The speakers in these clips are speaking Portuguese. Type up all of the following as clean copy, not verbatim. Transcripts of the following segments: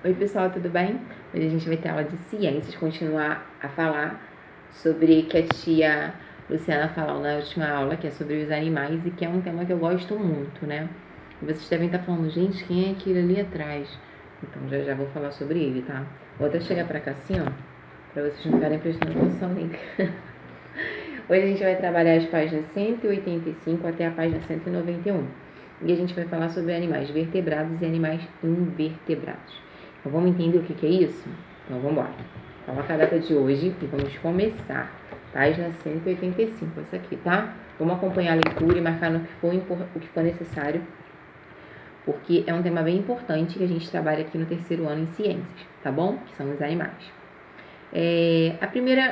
Oi pessoal, tudo bem? Hoje a gente vai ter aula de ciências, continuar a falar sobre que a tia Luciana falou na última aula, que é sobre os animais e que é um tema que eu gosto muito, né? E vocês devem estar falando, gente, quem é aquele ali atrás? Então já vou falar sobre ele, tá? Vou até chegar pra cá assim, ó, pra vocês não ficarem prestando atenção nele. Hoje a gente vai trabalhar as páginas 185 até a página 191. E a gente vai falar sobre animais vertebrados e animais invertebrados. Então vamos entender o que é isso? Então vamos embora. Coloca a data de hoje e vamos começar. Página 185, essa aqui, tá? Vamos acompanhar a leitura e marcar no o que for necessário, porque é um tema bem importante que a gente trabalha aqui no terceiro ano em ciências, tá bom? Que são os animais.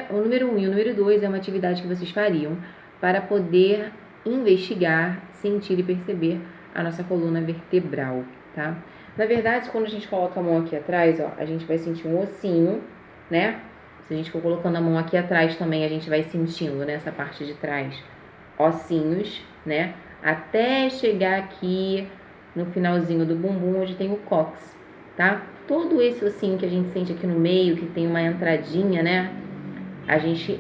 O número 1 e o número 2 é uma atividade que vocês fariam para poder investigar, sentir e perceber a nossa coluna vertebral, tá? Na verdade, quando a gente coloca a mão aqui atrás, ó, a gente vai sentir um ossinho, né? Se a gente for colocando a mão aqui atrás também, a gente vai sentindo nessa parte de trás ossinhos, né? Até chegar aqui no finalzinho do bumbum, onde tem o cóccix, tá? Todo esse ossinho que a gente sente aqui no meio, que tem uma entradinha, né?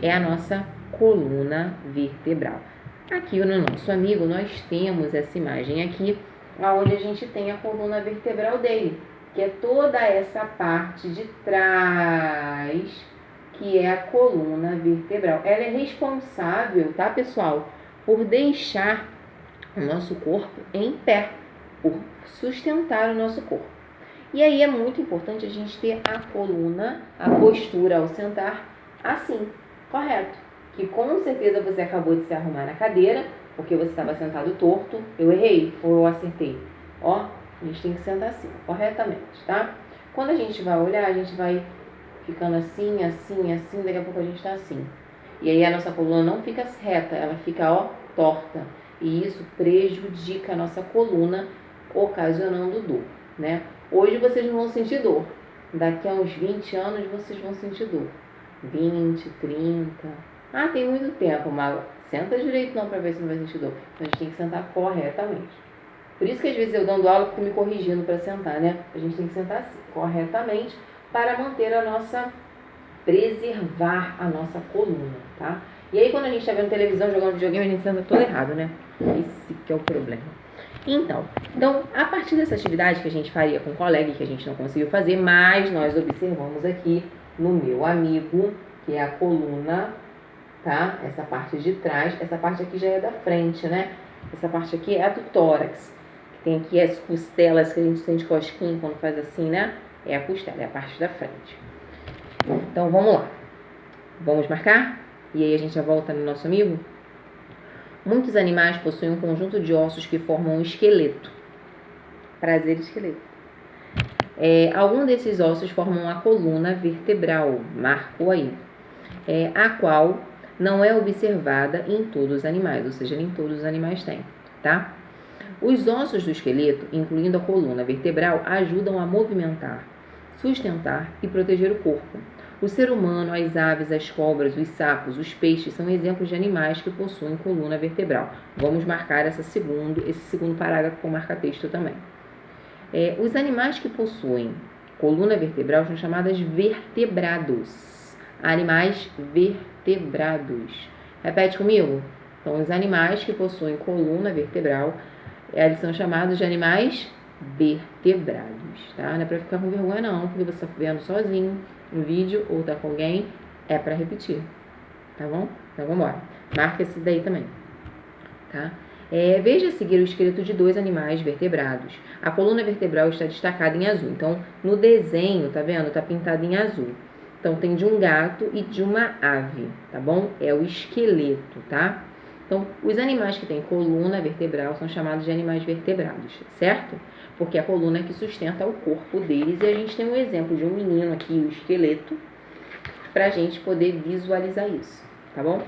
É a nossa coluna vertebral. Aqui no nosso amigo, nós temos essa imagem aqui, onde a gente tem a coluna vertebral dele, que é toda essa parte de trás, que é a coluna vertebral. Ela é responsável, tá, pessoal, por deixar o nosso corpo em pé, por sustentar o nosso corpo. E aí é muito importante a gente ter a coluna, a postura ao sentar assim, correto. Que com certeza você acabou de se arrumar na cadeira, porque você estava sentado torto. Eu errei ou eu acertei? Ó, a gente tem que sentar assim, corretamente, tá? Quando a gente vai olhar, a gente vai ficando assim, assim, assim, daqui a pouco a gente tá assim. E aí a nossa coluna não fica reta, ela fica, ó, torta. E isso prejudica a nossa coluna, ocasionando dor, né? Hoje vocês não vão sentir dor. Daqui a uns 20 anos vocês vão sentir dor. 20, 30. Ah, tem muito tempo, mas senta direito não para ver se não vai sentir dor. Então a gente tem que sentar corretamente. Por isso que às vezes eu dando aula fico me corrigindo para sentar, né? A gente tem que sentar assim, corretamente para manter preservar a nossa coluna, tá? E aí quando a gente está vendo televisão, jogando videogame, a gente senta todo errado, né? Esse que é o problema. Então, a partir dessa atividade que a gente faria com o colega, que a gente não conseguiu fazer, mas nós observamos aqui no meu amigo, que é a coluna, tá? Essa parte de trás, essa parte aqui já é da frente, né? Essa parte aqui é a do tórax, que tem aqui as costelas que a gente sente cosquinha quando faz assim, né? É a costela, é a parte da frente. Então, vamos lá. Vamos marcar? E aí a gente já volta no nosso amigo? Muitos animais possuem um conjunto de ossos que formam um esqueleto. Prazer, esqueleto. Algum desses ossos formam a coluna vertebral, marcou aí, a qual não é observada em todos os animais, ou seja, nem todos os animais têm, tá? Os ossos do esqueleto, incluindo a coluna vertebral, ajudam a movimentar, sustentar e proteger o corpo. O ser humano, as aves, as cobras, os sapos, os peixes são exemplos de animais que possuem coluna vertebral. Vamos marcar esse segundo parágrafo com marca-texto também. Os animais que possuem coluna vertebral são chamados vertebrados. Animais vertebrados. Repete comigo. Então, os animais que possuem coluna vertebral, eles são chamados de animais vertebrados, tá? Não é pra ficar com vergonha não, porque você tá vendo sozinho no vídeo ou tá com alguém, é pra repetir, tá bom? Então vamos embora. Marca esse daí também, tá? Veja a seguir o esqueleto de dois animais vertebrados. A coluna vertebral está destacada em azul. Então, no desenho, tá vendo? Tá pintado em azul. Então, tem de um gato e de uma ave, tá bom? É o esqueleto, tá? Então, os animais que têm coluna vertebral são chamados de animais vertebrados, certo? Porque a coluna é que sustenta o corpo deles. E a gente tem um exemplo de um menino aqui, o esqueleto, pra gente poder visualizar isso, tá bom?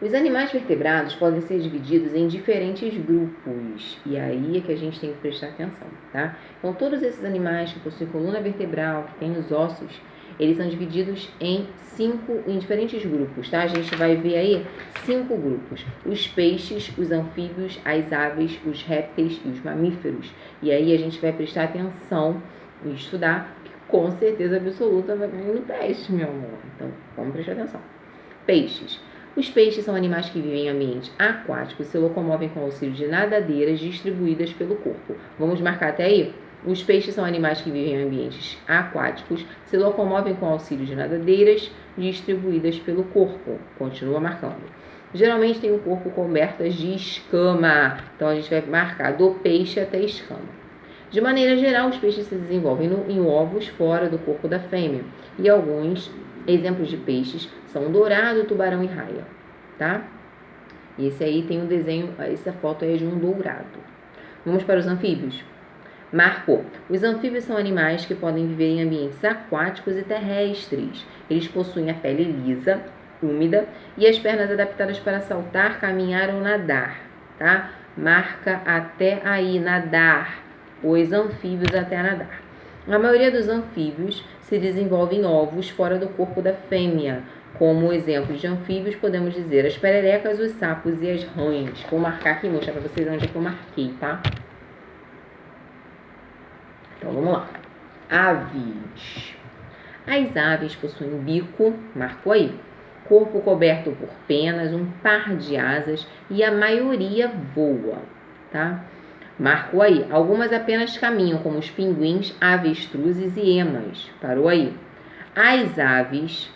Os animais vertebrados podem ser divididos em diferentes grupos, e aí é que a gente tem que prestar atenção, tá? Então, todos esses animais que possuem coluna vertebral, que têm os ossos, eles são divididos em diferentes grupos, tá? A gente vai ver aí 5 grupos: os peixes, os anfíbios, as aves, os répteis e os mamíferos. E aí a gente vai prestar atenção e estudar, que com certeza absoluta vai cair no teste, meu amor. Então, vamos prestar atenção. Peixes. Os peixes são animais que vivem em ambientes aquáticos e se locomovem com auxílio de nadadeiras distribuídas pelo corpo. Vamos marcar até aí? Os peixes são animais que vivem em ambientes aquáticos, se locomovem com auxílio de nadadeiras distribuídas pelo corpo. Continua marcando. Geralmente tem o corpo coberto de escama, então a gente vai marcar do peixe até escama. De maneira geral, os peixes se desenvolvem em ovos fora do corpo da fêmea e alguns exemplos de peixes são dourado, tubarão e raia, tá? E esse aí tem um desenho, essa foto aí é de um dourado. Vamos para os anfíbios. Marcou. Os anfíbios são animais que podem viver em ambientes aquáticos e terrestres. Eles possuem a pele lisa, úmida e as pernas adaptadas para saltar, caminhar ou nadar, tá? Marca até aí, nadar. Os anfíbios até nadar. A maioria dos anfíbios se desenvolve em ovos fora do corpo da fêmea. Como exemplos de anfíbios, podemos dizer as pererecas, os sapos e as rãs. Vou marcar aqui e mostrar para vocês onde é que eu marquei, tá? Então, vamos lá. Aves. As aves possuem bico, marcou aí, corpo coberto por penas, um par de asas e a maioria voa, tá? Marcou aí. Algumas apenas caminham, como os pinguins, avestruzes e emas. Parou aí. As aves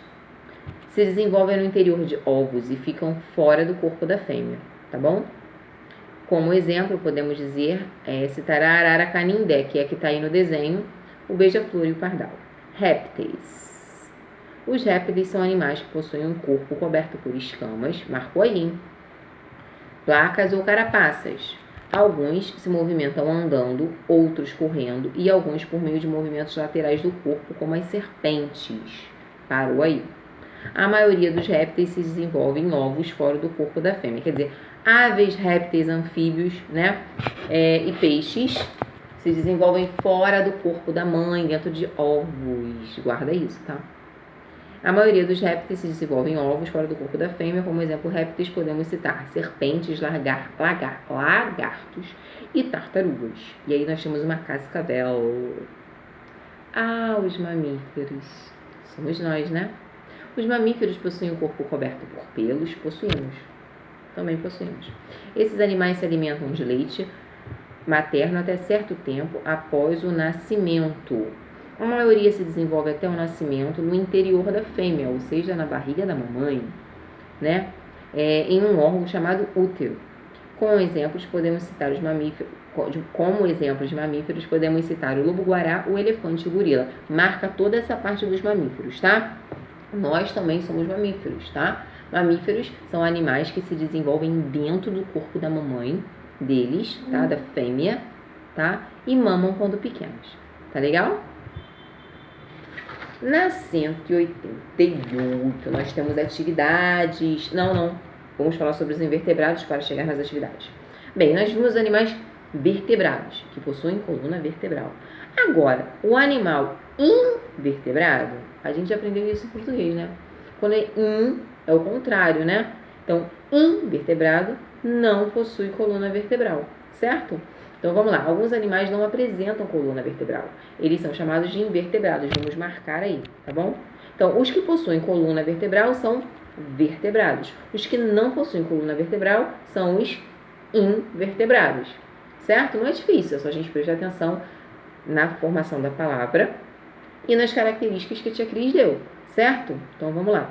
se desenvolvem no interior de ovos e ficam fora do corpo da fêmea, tá bom? Como exemplo, podemos dizer, citar a arara canindé, que é a que está aí no desenho, o beija-flor e o pardal. Répteis. Os répteis são animais que possuem um corpo coberto por escamas, marcou aí, hein? Placas ou carapaças. Alguns se movimentam andando, outros correndo e alguns por meio de movimentos laterais do corpo, como as serpentes. Parou aí. A maioria dos répteis se desenvolve em ovos fora do corpo da fêmea. Quer dizer, aves, répteis, anfíbios, né? E peixes se desenvolvem fora do corpo da mãe, dentro de ovos. Guarda isso, tá? A maioria dos répteis se desenvolve em ovos fora do corpo da fêmea. Como exemplo, répteis podemos citar serpentes, lagartos e tartarugas. E aí nós temos uma cascavel. Os mamíferos. Somos nós, né? Os mamíferos possuem um corpo coberto por pelos. Possuímos. Também possuímos. Esses animais se alimentam de leite materno até certo tempo após o nascimento. A maioria se desenvolve até o nascimento no interior da fêmea, ou seja, na barriga da mamãe, né? Em um órgão chamado útero. Como exemplos de mamíferos, podemos citar o lobo-guará, o elefante e o gorila. Marca toda essa parte dos mamíferos, tá? Nós também somos mamíferos, tá? Mamíferos são animais que se desenvolvem dentro do corpo da mamãe deles, tá? Da fêmea, tá? E mamam quando pequenos. Tá legal? Na 188, nós temos atividades... Não. Vamos falar sobre os invertebrados para chegar nas atividades. Bem, nós vimos os animais vertebrados, que possuem coluna vertebral. Agora, o animal invertebrado, a gente aprendeu isso em português, né? Quando é é o contrário, né? Então, invertebrado não possui coluna vertebral, certo? Então, vamos lá. Alguns animais não apresentam coluna vertebral. Eles são chamados de invertebrados. Vamos marcar aí, tá bom? Então, os que possuem coluna vertebral são vertebrados. Os que não possuem coluna vertebral são os invertebrados, certo? Não é difícil, é só a gente prestar atenção na formação da palavra e nas características que a tia Cris deu, certo? Então, vamos lá.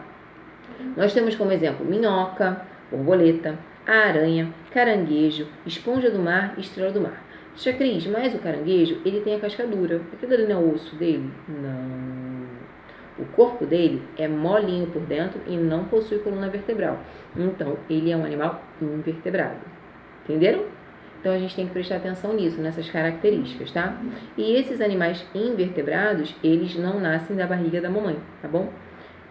Nós temos como exemplo minhoca, borboleta, aranha, caranguejo, esponja do mar e estrela do mar. Tia Cris, mas o caranguejo, ele tem a casca dura. Aquilo ali não é o osso dele? Não. O corpo dele é molinho por dentro e não possui coluna vertebral. Então, ele é um animal invertebrado. Entenderam? Então, a gente tem que prestar atenção nisso, nessas características, tá? E esses animais invertebrados, eles não nascem da barriga da mamãe, tá bom?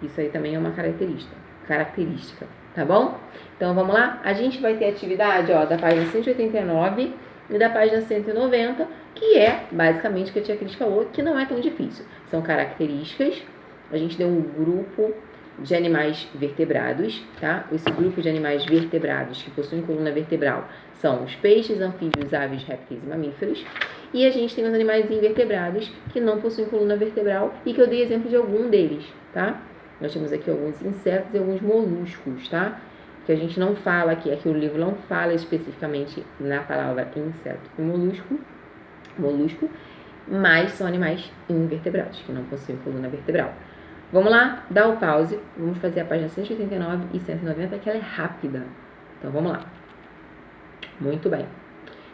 Isso aí também é uma característica, tá bom? Então, vamos lá? A gente vai ter atividade, da página 189 e da página 190, que é basicamente o que a tia Cris falou, que não é tão difícil. São características. A gente deu um grupo de animais vertebrados, tá? Esse grupo de animais vertebrados que possuem coluna vertebral são os peixes, anfíbios, aves, répteis e mamíferos. E a gente tem os animais invertebrados que não possuem coluna vertebral e que eu dei exemplo de algum deles, tá? Nós temos aqui alguns insetos e alguns moluscos, tá? Que a gente não fala aqui, o livro não fala especificamente na palavra inseto e molusco, mas são animais invertebrados, que não possuem coluna vertebral. Vamos lá, dá o pause, vamos fazer a página 189 e 190, que ela é rápida. Então, vamos lá. Muito bem.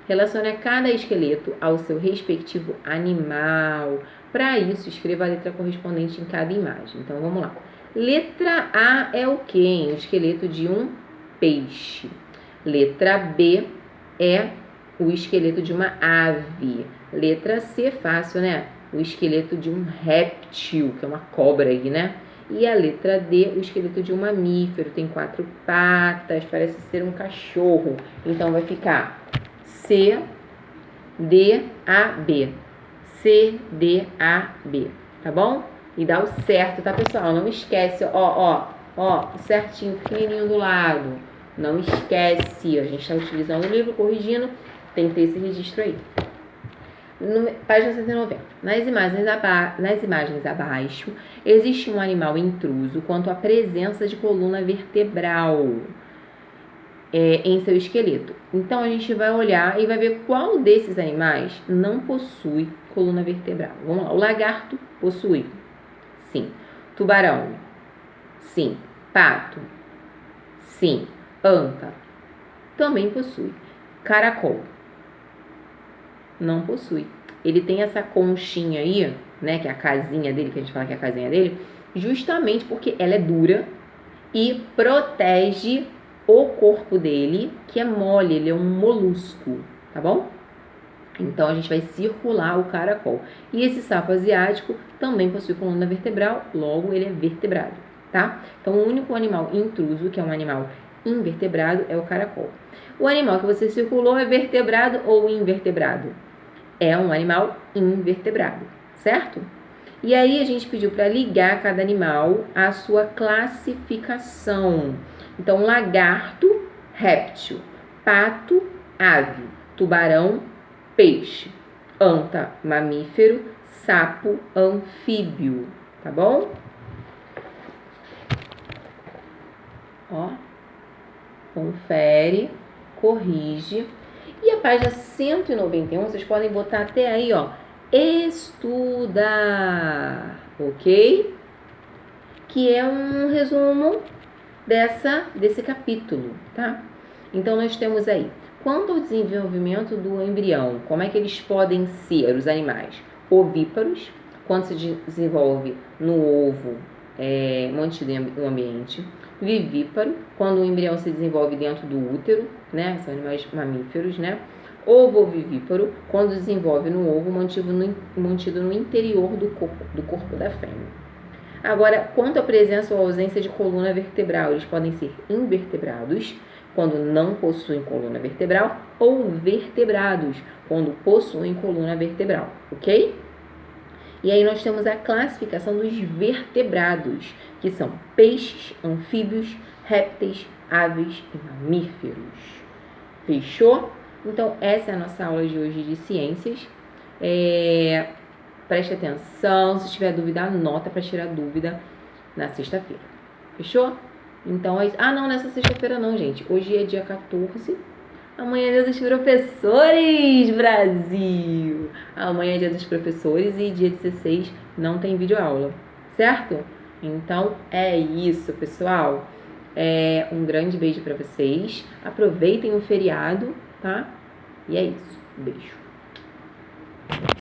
Relacione cada esqueleto ao seu respectivo animal. Para isso, escreva a letra correspondente em cada imagem. Então, vamos lá. Letra A é o quê? O esqueleto de um peixe. Letra B é o esqueleto de uma ave. Letra C, fácil, né? O esqueleto de um réptil, que é uma cobra aí, né? E a letra D, o esqueleto de um mamífero, tem 4 patas, parece ser um cachorro. Então, vai ficar C, D, A, B. C, D, A, B. Tá bom? E dá o certo, tá, pessoal? Não esquece, ó, certinho, pequenininho do lado. Não esquece. A gente está utilizando o livro, corrigindo. Tem que ter esse registro aí. Página 190. Nas imagens abaixo, existe um animal intruso quanto à presença de coluna vertebral em seu esqueleto. Então, a gente vai olhar e vai ver qual desses animais não possui coluna vertebral. Vamos lá. O lagarto possui. Sim. Tubarão. Sim. Pato. Sim. Anta. Também possui. Caracol. Não possui. Ele tem essa conchinha aí, né, que é a casinha dele, que a gente fala que é a casinha dele, justamente porque ela é dura e protege o corpo dele, que é mole, ele é um molusco, tá bom? Então, a gente vai circular o caracol. E esse sapo asiático também possui coluna vertebral, logo ele é vertebrado, tá? Então, o único animal intruso, que é um animal invertebrado, é o caracol. O animal que você circulou é vertebrado ou invertebrado? É um animal invertebrado, certo? E aí a gente pediu para ligar cada animal à sua classificação. Então, lagarto, réptil, pato, ave, tubarão, peixe, anta, mamífero, sapo, anfíbio, tá bom? Ó, confere, corrige. E a página 191, vocês podem botar até aí, ó, estudar, ok? Que é um resumo desse capítulo, tá? Então, nós temos aí, quanto ao desenvolvimento do embrião, como é que eles podem ser, os animais? Ovíparos, quando se desenvolve no ovo, mantido no ambiente. Vivíparo, quando o embrião se desenvolve dentro do útero, né? São animais mamíferos, né? Ovovivíparo, quando desenvolve no ovo, mantido no interior do corpo da fêmea. Agora, quanto à presença ou ausência de coluna vertebral, eles podem ser invertebrados, quando não possuem coluna vertebral, ou vertebrados, quando possuem coluna vertebral, ok? E aí nós temos a classificação dos vertebrados, que são peixes, anfíbios, répteis, aves e mamíferos. Fechou? Então, essa é a nossa aula de hoje de ciências. Preste atenção, se tiver dúvida, anota para tirar dúvida na sexta-feira. Fechou? Então, não, nessa sexta-feira não, gente. Hoje é dia 14. Amanhã é dia dos professores, Brasil! Amanhã é dia dos professores e dia 16 não tem videoaula, certo? Então, é isso, pessoal. Um grande beijo para vocês. Aproveitem o feriado, tá? E é isso. Beijo.